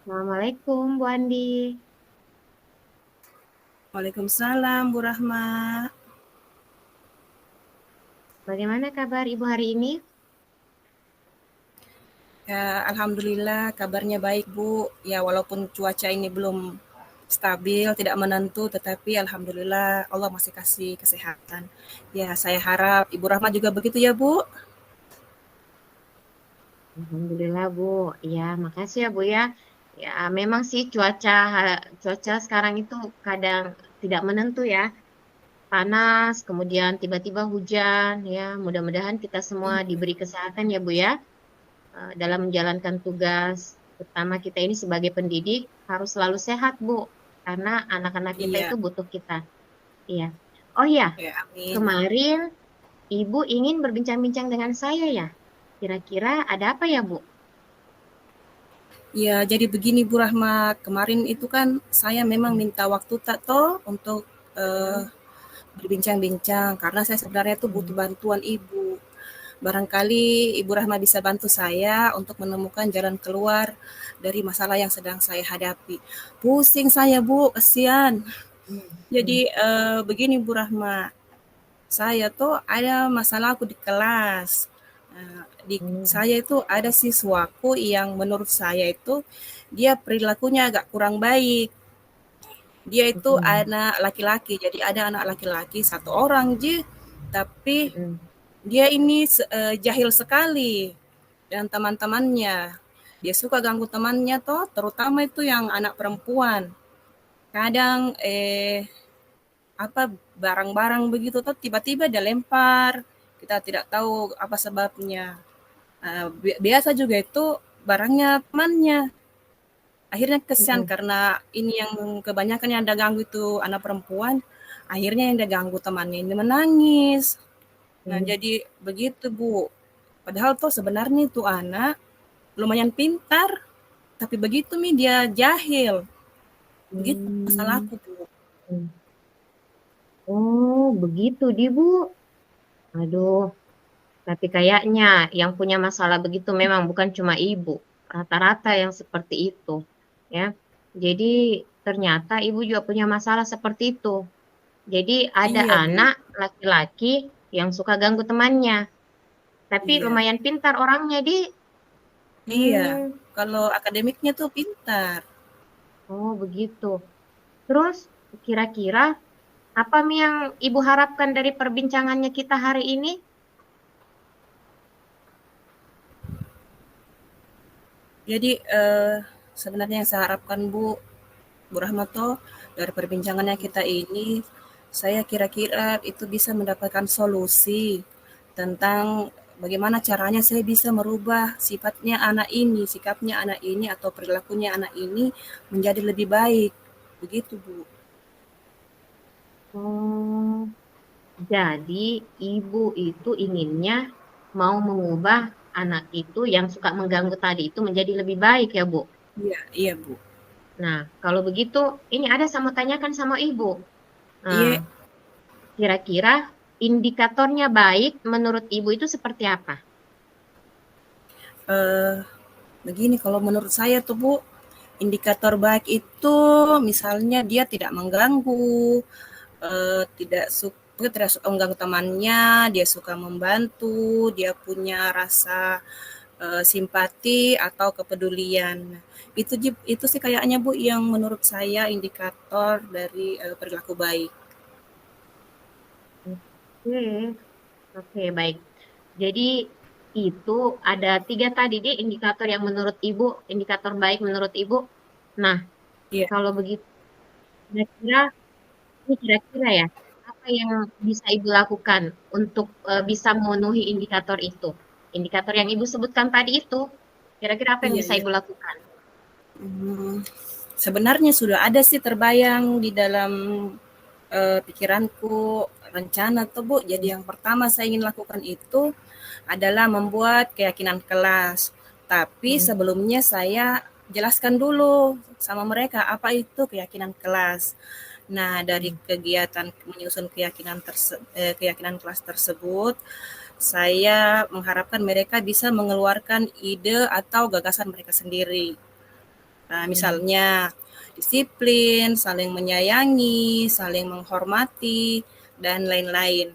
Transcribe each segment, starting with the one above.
Assalamualaikum Bu Andi. Waalaikumsalam Bu Rahma. Bagaimana kabar Ibu hari ini? Ya, alhamdulillah kabarnya baik Bu. Ya walaupun cuaca ini belum stabil, tidak menentu, tetapi alhamdulillah Allah masih kasih kesehatan. Ya saya harap Ibu Rahma juga begitu ya Bu. Alhamdulillah Bu. Ya, makasih ya Bu ya. Ya, memang sih cuaca sekarang itu kadang tidak menentu ya. Panas, kemudian tiba-tiba hujan ya. Mudah-mudahan kita semua diberi kesehatan ya Bu ya. Dalam menjalankan tugas. Terutama kita ini sebagai pendidik harus selalu sehat Bu. Karena anak-anak kita itu Iya, butuh kita. Iya. Oh iya, ya amin. kemarin Ibu ingin berbincang-bincang dengan saya ya? Kira-kira ada apa ya, Bu? Ya jadi begini Bu Rahma, kemarin itu kan saya memang minta waktu tak toh untuk eh, Hmm, berbincang-bincang karena saya sebenarnya tuh butuh hmm, bantuan Ibu. Barangkali Ibu Rahma bisa bantu saya untuk menemukan jalan keluar dari masalah yang sedang saya hadapi. Pusing saya, Bu, kasihan. hmm, hmm, Jadi begini Bu Rahma, saya tuh ada masalah aku di kelas. Di hmm, saya itu ada siswaku yang menurut saya itu dia perilakunya agak kurang baik. Dia itu hmm, anak laki-laki, jadi ada anak laki-laki satu orang je, tapi hmm, dia ini jahil sekali dan teman-temannya. Dia suka ganggu temannya toh, terutama itu yang anak perempuan. Kadang apa barang-barang begitu toh tiba-tiba dia lempar. Kita tidak tahu apa sebabnya. Biasa juga itu barangnya temannya. Akhirnya kesian hmm, karena ini yang kebanyakan yang ada ganggu itu anak perempuan. Akhirnya yang dia ganggu temannya ini menangis. Nah, hmm, jadi begitu, Bu. Padahal tuh sebenarnya itu anak lumayan pintar, tapi begitu Mi dia jahil. Begitu hmm, masalahku, Bu. hmm. Oh, begitu, Di, Bu. Aduh, tapi kayaknya yang punya masalah begitu memang bukan cuma ibu. Rata-rata yang seperti itu, ya. Jadi ternyata ibu juga punya masalah seperti itu. Jadi ada Iya, Bu. anak laki-laki yang suka ganggu temannya. Tapi Iya. lumayan pintar orangnya, Di. Iya. Hmm, Kalau akademiknya tuh pintar. oh begitu. Terus kira-kira apa Mi yang Ibu harapkan dari perbincangannya kita hari ini? Jadi sebenarnya yang saya harapkan Bu Rahmato dari perbincangannya kita ini, saya kira-kira itu bisa mendapatkan solusi tentang bagaimana caranya saya bisa merubah sikapnya anak ini atau perilakunya anak ini menjadi lebih baik. Begitu, Bu. Oh, jadi Ibu itu inginnya mau mengubah anak itu yang suka mengganggu tadi itu menjadi lebih baik ya, Bu. Iya, iya, Bu. Nah, kalau begitu, ini ada sama tanyakan sama Ibu. Nah, Iya, kira-kira indikatornya baik menurut Ibu itu seperti apa? eh, begini kalau menurut saya tuh, Bu, indikator baik itu misalnya dia tidak mengganggu, tidak suka mengganggu temannya, dia suka membantu, dia punya rasa simpati atau kepedulian. Itu sih kayaknya Bu yang menurut saya indikator dari perilaku baik. Oke, oke, baik. Jadi itu ada tiga tadi deh indikator yang menurut Ibu, indikator baik menurut Ibu. Nah, Iya, kalau begitu, kira-kira ini kira-kira ya, apa yang bisa Ibu lakukan untuk bisa memenuhi indikator itu? Indikator yang Ibu sebutkan tadi itu. Kira-kira apa yang Iya, bisa iya. Ibu lakukan? Sebenarnya sudah ada sih terbayang di dalam pikiranku rencana tuh Bu. Jadi yang pertama saya ingin lakukan itu adalah membuat keyakinan kelas. Tapi Hmm. sebelumnya saya jelaskan dulu sama mereka apa itu keyakinan kelas. Nah, dari Hmm. kegiatan menyusun keyakinan kelas tersebut, saya mengharapkan mereka bisa mengeluarkan ide atau gagasan mereka sendiri. Nah, Hmm. misalnya disiplin, saling menyayangi, saling menghormati, dan lain-lain.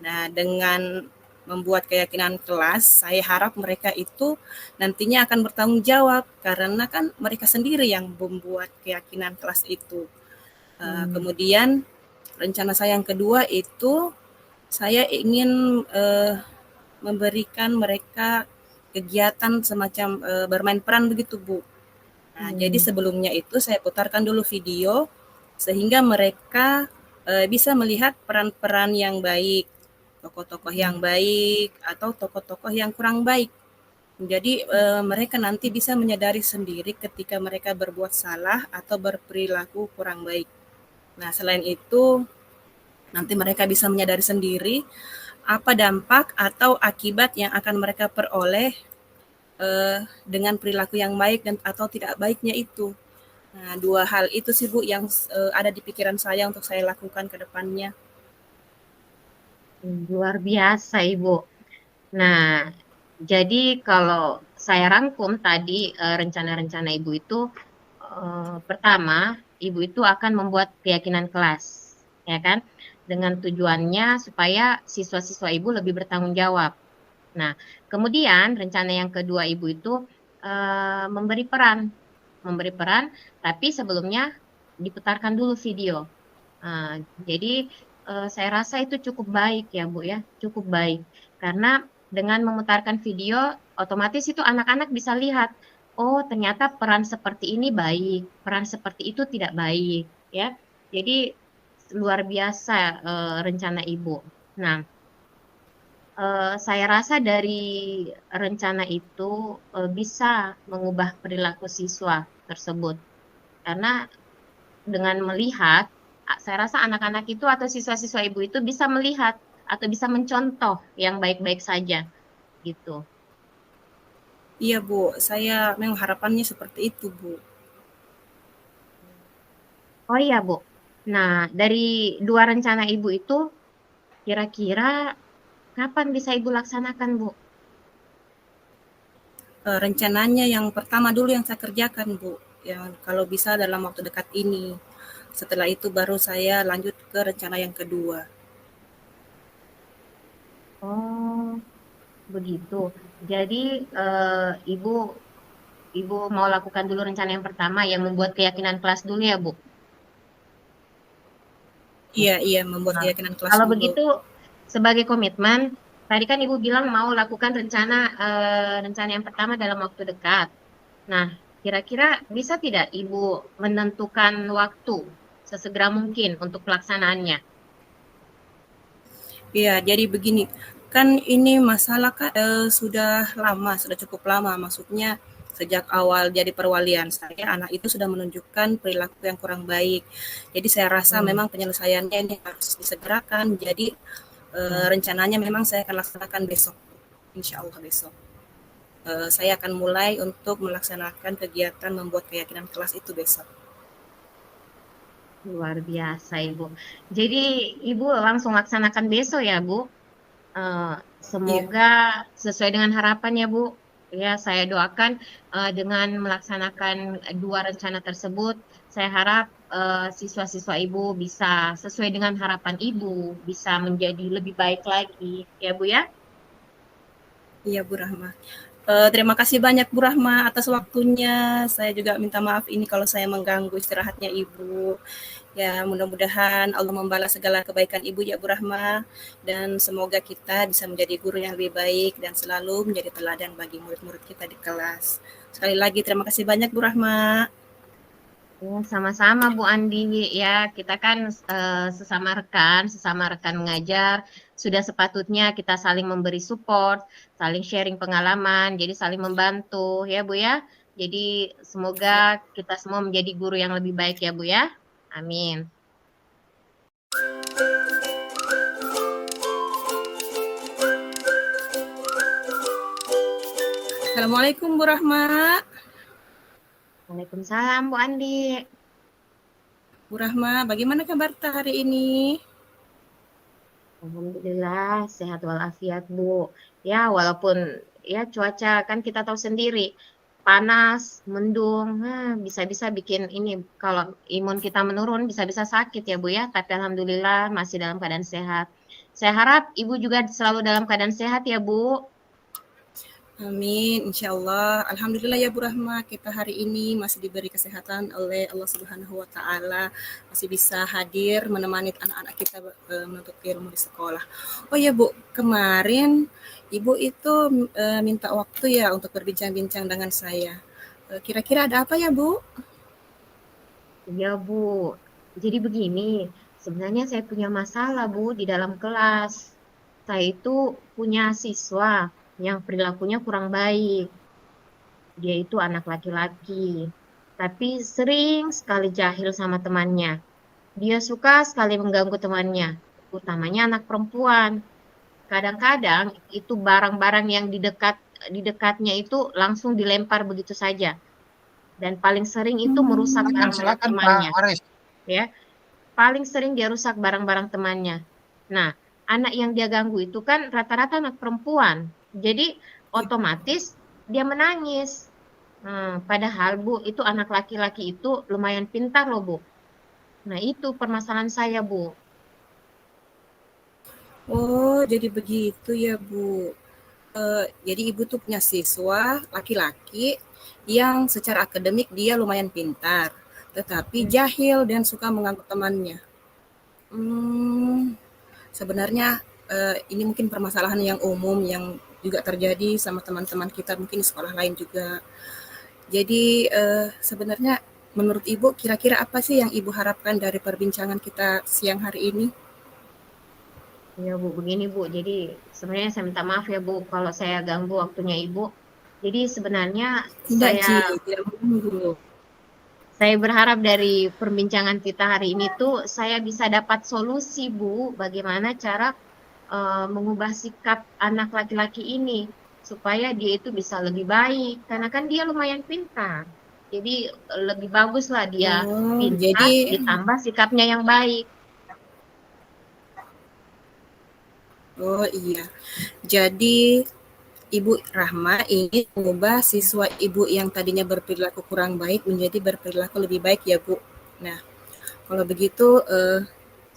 Nah, dengan membuat keyakinan kelas, saya harap mereka itu nantinya akan bertanggung jawab karena kan mereka sendiri yang membuat keyakinan kelas itu. Hmm. Kemudian rencana saya yang kedua itu saya ingin memberikan mereka kegiatan semacam bermain peran begitu Bu. Nah, jadi Hmm. sebelumnya itu saya putarkan dulu video sehingga mereka bisa melihat peran-peran yang baik, tokoh-tokoh yang Hmm. baik atau tokoh-tokoh yang kurang baik. Jadi mereka nanti bisa menyadari sendiri ketika mereka berbuat salah atau berperilaku kurang baik. Nah, selain itu nanti mereka bisa menyadari sendiri apa dampak atau akibat yang akan mereka peroleh dengan perilaku yang baik dan atau tidak baiknya itu. Nah, dua hal itu sih Bu yang ada di pikiran saya untuk saya lakukan ke depannya. Luar biasa, Ibu. Nah, jadi kalau saya rangkum tadi rencana-rencana Ibu itu, pertama, Ibu itu akan membuat keyakinan kelas, ya kan? Dengan tujuannya supaya siswa-siswa Ibu lebih bertanggung jawab. Nah, kemudian rencana yang kedua Ibu itu memberi peran, tapi sebelumnya diputarkan dulu video. Nah, jadi saya rasa itu cukup baik ya Bu ya, cukup baik. Karena dengan memutarkan video, otomatis itu anak-anak bisa lihat, oh ternyata peran seperti ini baik, peran seperti itu tidak baik, ya. Jadi luar biasa rencana Ibu. Nah, saya rasa dari rencana itu bisa mengubah perilaku siswa tersebut. Karena dengan melihat, saya rasa anak-anak itu atau siswa-siswa ibu itu bisa melihat atau bisa mencontoh yang baik-baik saja gitu. Iya Bu, saya memang harapannya seperti itu Bu. Oh iya Bu. Nah, dari dua rencana ibu itu kira-kira kapan bisa ibu laksanakan Bu? Rencananya yang pertama dulu yang saya kerjakan Bu, yang kalau bisa dalam waktu dekat ini. Setelah itu baru saya lanjut ke rencana yang kedua. Oh, begitu. Jadi ibu ibu mau lakukan dulu rencana yang pertama yang membuat keyakinan kelas dulu ya Bu. Iya, iya membuat Nah, keyakinan kelas kalau dulu. begitu, sebagai komitmen, tadi kan Ibu bilang mau lakukan rencana yang pertama dalam waktu dekat. Nah, kira-kira bisa tidak Ibu menentukan waktu sesegera mungkin untuk pelaksanaannya? Iya, jadi begini, kan ini masalah sudah lama, sudah cukup lama. Maksudnya sejak awal jadi perwalian saya, anak itu sudah menunjukkan perilaku yang kurang baik. Jadi saya rasa Hmm. memang penyelesaiannya ini harus disegerakan. Jadi Hmm. rencananya memang saya akan laksanakan besok, insya Allah besok. Saya akan mulai untuk melaksanakan kegiatan membuat keyakinan kelas itu besok. Luar biasa, Ibu. Jadi, Ibu langsung laksanakan besok ya, Bu? Eh, Iya, Semoga sesuai dengan harapan ya Bu. Ya, saya doakan dengan melaksanakan dua rencana tersebut, saya harap siswa-siswa Ibu bisa sesuai dengan harapan Ibu, bisa menjadi lebih baik lagi. Ya Bu ya. iya Bu Rahma. Terima kasih banyak Bu Rahma atas waktunya. Saya juga minta maaf ini kalau saya mengganggu istirahatnya Ibu. Ya, mudah-mudahan Allah membalas segala kebaikan Ibu ya Bu Rahma. Dan semoga kita bisa menjadi guru yang lebih baik dan selalu menjadi teladan bagi murid-murid kita di kelas. Sekali lagi terima kasih banyak Bu Rahma. Ya, sama-sama Bu Andi ya, kita kan sesama rekan mengajar, sudah sepatutnya kita saling memberi support, saling sharing pengalaman, jadi saling membantu ya Bu ya. Jadi semoga kita semua menjadi guru yang lebih baik ya Bu ya. Amin. Assalamualaikum Bu Rahma. Waalaikumsalam Bu Andi. Bu Rahma, bagaimana kabar hari ini? Alhamdulillah sehat walafiat Bu. Ya walaupun ya cuaca kan kita tahu sendiri panas, mendung, bisa-bisa bikin ini kalau imun kita menurun bisa-bisa sakit ya Bu ya. Tapi alhamdulillah masih dalam keadaan sehat. Saya harap Ibu juga selalu dalam keadaan sehat ya Bu. Amin, insya Allah. Alhamdulillah ya Bu Rahma, kita hari ini masih diberi kesehatan oleh Allah Subhanahu wa Ta'ala, masih bisa hadir menemani anak-anak kita menuntut ilmu di sekolah. Oh ya Bu, kemarin Ibu itu minta waktu ya untuk berbincang-bincang dengan saya. Kira-kira ada apa ya Bu? Ya Bu. Jadi begini, sebenarnya saya punya masalah Bu di dalam kelas. Saya itu punya siswa yang perilakunya kurang baik. Dia itu anak laki-laki, tapi sering sekali jahil sama temannya. Dia suka sekali mengganggu temannya, utamanya anak perempuan. Kadang-kadang itu barang-barang yang di dekatnya itu langsung dilempar begitu saja. Dan paling sering itu merusak Silakan, barang-barang silakan Pak temannya, Waris. ya. Paling sering dia rusak barang-barang temannya. Nah, anak yang dia ganggu itu kan rata-rata anak perempuan. Jadi otomatis dia menangis. Padahal Bu, itu anak laki-laki itu lumayan pintar loh Bu. Nah itu permasalahan saya Bu. Oh, jadi begitu ya Bu. Jadi Ibu tuh punya siswa laki-laki yang secara akademik dia lumayan pintar, tetapi jahil dan suka mengganggu temannya. Sebenarnya ini mungkin permasalahan yang umum yang juga terjadi sama teman-teman kita mungkin di sekolah lain juga. Jadi sebenarnya menurut Ibu kira-kira apa sih yang Ibu harapkan dari perbincangan kita siang hari ini? Ya Bu, begini Bu. Jadi sebenarnya saya minta maaf ya Bu kalau saya ganggu waktunya Ibu. Jadi sebenarnya Tidak, saya Ji, tidak mengganggu. saya berharap dari perbincangan kita hari ini tuh saya bisa dapat solusi Bu, bagaimana cara mengubah sikap anak laki-laki ini supaya dia itu bisa lebih baik karena kan dia lumayan pintar. Jadi lebih bagus lah dia Oh, pintar jadi ditambah sikapnya yang baik. oh iya. Jadi Ibu Rahma ingin mengubah siswa Ibu yang tadinya berperilaku kurang baik menjadi berperilaku lebih baik ya Bu. Nah, kalau begitu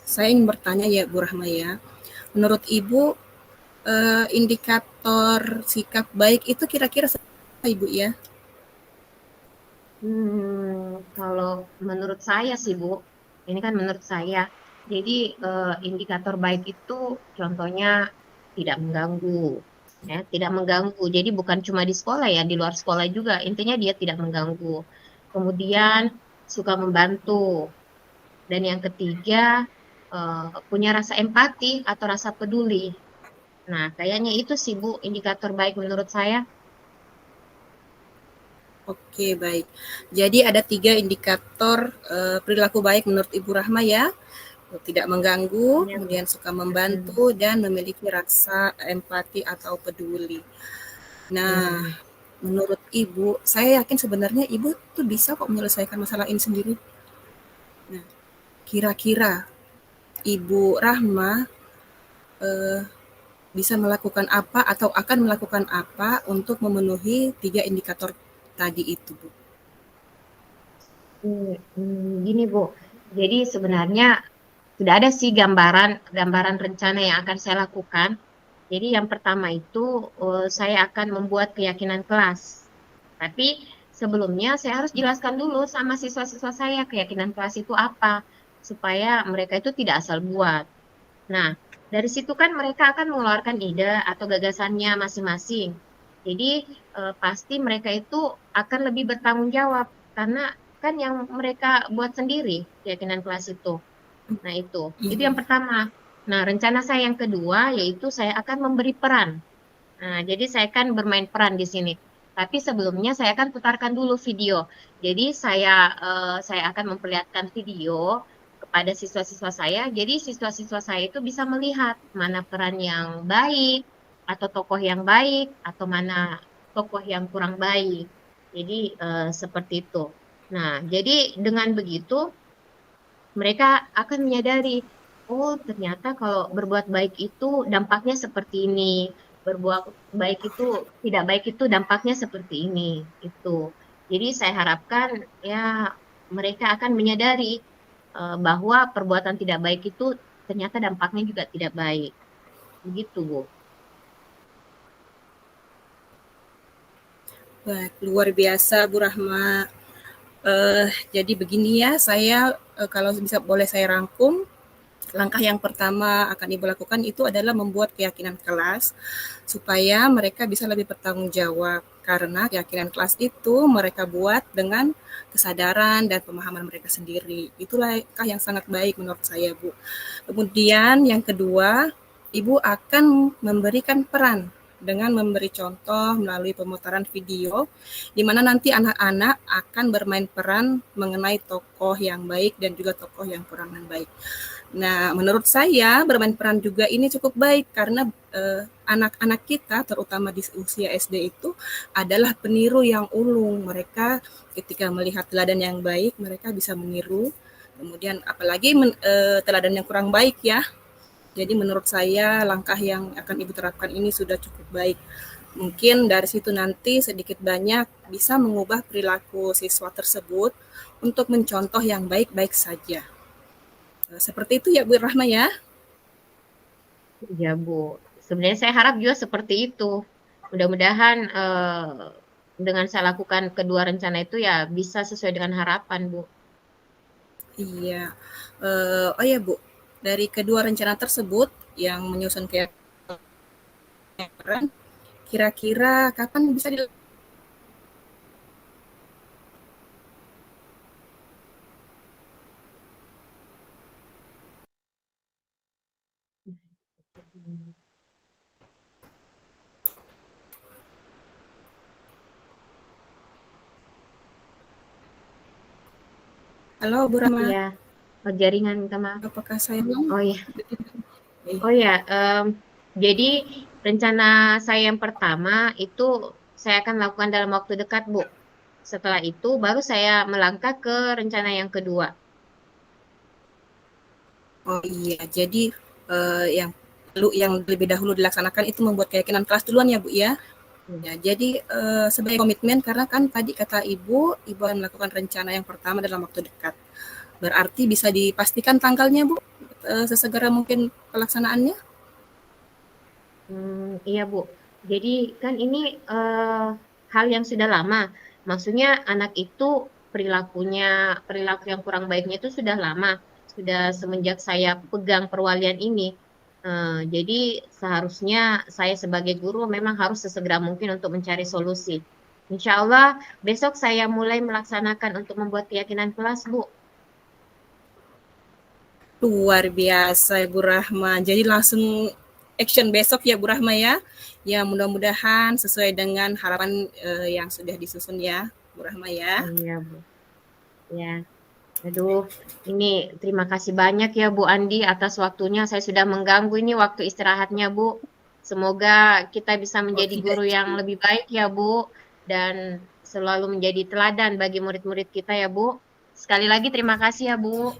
saya ingin bertanya ya Bu Rahma ya. Menurut Ibu indikator sikap baik itu kira-kira apa Ibu ya? Kalau menurut saya sih Bu, ini kan menurut saya. Jadi indikator baik itu contohnya tidak mengganggu, ya, tidak mengganggu. Jadi bukan cuma di sekolah ya, di luar sekolah juga. Intinya dia tidak mengganggu. Kemudian suka membantu. Dan yang ketiga punya rasa empati atau rasa peduli. Nah, kayaknya itu sih Bu indikator baik menurut saya. Oke, baik. Jadi ada 3 indikator perilaku baik menurut Ibu Rahma ya. Tidak mengganggu, Ya, Bu. kemudian suka membantu, dan memiliki rasa empati atau peduli. Nah, Hmm. menurut Ibu, saya yakin sebenarnya Ibu tuh bisa kok menyelesaikan masalah ini sendiri. Nah, kira-kira Ibu Rahma bisa melakukan apa atau akan melakukan apa untuk memenuhi 3 indikator tadi itu, Bu? Gini Bu, jadi sebenarnya sudah ada sih gambaran rencana yang akan saya lakukan. Jadi yang pertama itu saya akan membuat keyakinan kelas. Tapi sebelumnya saya harus jelaskan dulu sama siswa-siswa saya keyakinan kelas itu apa, supaya mereka itu tidak asal buat. Nah, dari situ kan mereka akan mengeluarkan ide atau gagasannya masing-masing. Jadi pasti mereka itu akan lebih bertanggung jawab karena kan yang mereka buat sendiri keyakinan kelas itu. Nah, itu yang pertama. Nah, rencana saya yang kedua yaitu saya akan memberi peran. Nah, jadi saya kan bermain peran di sini. Tapi sebelumnya saya akan putarkan dulu video. Jadi saya akan memperlihatkan video kepada siswa-siswa saya. Jadi siswa-siswa saya itu bisa melihat mana peran yang baik atau tokoh yang baik atau mana tokoh yang kurang baik. Jadi seperti itu. Nah, jadi dengan begitu mereka akan menyadari, oh ternyata kalau berbuat baik itu dampaknya seperti ini, berbuat baik itu tidak baik itu dampaknya seperti ini, itu. Jadi saya harapkan ya mereka akan menyadari bahwa perbuatan tidak baik itu ternyata dampaknya juga tidak baik, begitu Bu. Baik, luar biasa Bu Rahma. Jadi begini ya, saya kalau bisa boleh saya rangkum, langkah yang pertama akan Ibu lakukan itu adalah membuat keyakinan kelas supaya mereka bisa lebih bertanggung jawab karena keyakinan kelas itu mereka buat dengan kesadaran dan pemahaman mereka sendiri. Itulah langkah yang sangat baik menurut saya, Bu. Kemudian yang kedua, Ibu akan memberikan peran dengan memberi contoh melalui pemutaran video di mana nanti anak-anak akan bermain peran mengenai tokoh yang baik dan juga tokoh yang kurang baik. Nah, menurut saya bermain peran juga ini cukup baik karena anak-anak kita terutama di usia SD itu adalah peniru yang ulung. Mereka ketika melihat teladan yang baik, mereka bisa meniru. Kemudian apalagi teladan yang kurang baik ya. Jadi menurut saya langkah yang akan Ibu terapkan ini sudah cukup baik. Mungkin dari situ nanti sedikit banyak bisa mengubah perilaku siswa tersebut untuk mencontoh yang baik-baik saja. Seperti itu ya Bu Rahma ya. Ya Bu, sebenarnya saya harap juga seperti itu. Mudah-mudahan dengan saya lakukan kedua rencana itu ya bisa sesuai dengan harapan Bu. Iya. Oh ya Bu, dari kedua rencana tersebut yang menyusun keyakinan, kira-kira kapan bisa dilakukan? Halo Bu Rahma, Ya, jaringan minta maaf. apakah saya Oh ya, oh ya. Jadi rencana saya yang pertama itu saya akan lakukan dalam waktu dekat, Bu. Setelah itu baru saya melangkah ke rencana yang kedua. Oh iya, jadi yang lebih dahulu dilaksanakan itu membuat keyakinan kelas duluan ya Bu ya. Hmm. Ya, jadi sebagai komitmen karena kan tadi kata Ibu akan melakukan rencana yang pertama dalam waktu dekat. Berarti bisa dipastikan tanggalnya Bu, sesegera mungkin pelaksanaannya? Iya, Bu. Jadi kan ini hal yang sudah lama. Maksudnya anak itu perilakunya, perilaku yang kurang baiknya itu sudah lama. Sudah semenjak saya pegang perwalian ini. Jadi seharusnya saya sebagai guru memang harus sesegera mungkin untuk mencari solusi. Insya Allah besok saya mulai melaksanakan untuk membuat keyakinan kelas, Bu. Luar biasa Bu Rahma. Jadi langsung action besok ya Bu Rahma ya. Ya mudah-mudahan sesuai dengan harapan yang sudah disusun ya Bu Rahma ya. Iya, Bu. Ya. Aduh, ini terima kasih banyak ya Bu Andi atas waktunya. Saya sudah mengganggu ini waktu istirahatnya Bu. Semoga kita bisa Oh menjadi tidak. guru yang lebih baik ya Bu. Dan selalu menjadi teladan bagi murid-murid kita ya Bu. Sekali lagi terima kasih ya Bu.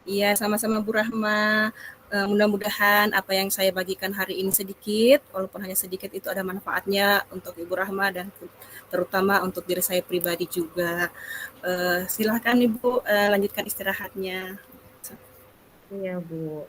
Iya sama-sama Bu Rahma. Mudah-mudahan apa yang saya bagikan hari ini sedikit, walaupun hanya sedikit itu ada manfaatnya untuk Ibu Rahma dan terutama untuk diri saya pribadi juga. Silahkan Ibu lanjutkan istirahatnya. Iya Bu.